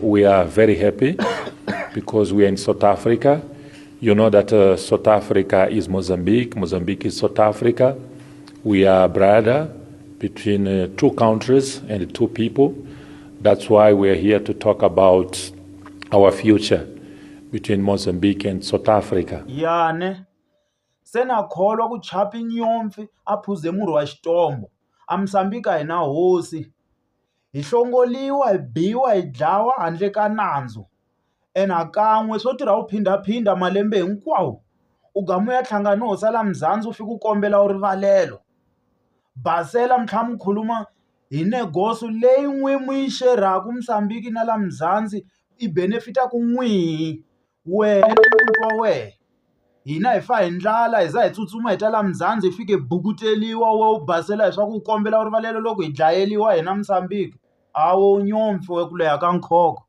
we are very happy because we are in South Africa. You know that South Africa is Mozambique. Mozambique is South Africa. We are brother between two countries and two people. That's why we are here to talk about our future between Mozambique and South Africa. Yane sena kholwa ku chapi nyompfi a phuze murhi wa xitombo a Mosambika hi na hosi hi hlongoliwa hi biwa hi dlawa handle ka nandzu ena kan'we swo tirha u phindaphinda malembe hinkwawo u gamu ya tlhangana ho sala mzanzi u fika u kombela u rivalelo basela mtlhamu khuluma hi negoso leyi n'wimwi yi xerhaku Mosambiki na la mzanzi i benefita ku n'wihi wena ni wa wehe hina hi fa hi ndlala hi za hi tsutsuma hi ta la mzanzi hi fike bukuteliwa we u basela hi swa ku u kombela u rivalelo loko hi dlayeliwa hina Mosambiki a wo nyompfi we ku leha ka nkhoko.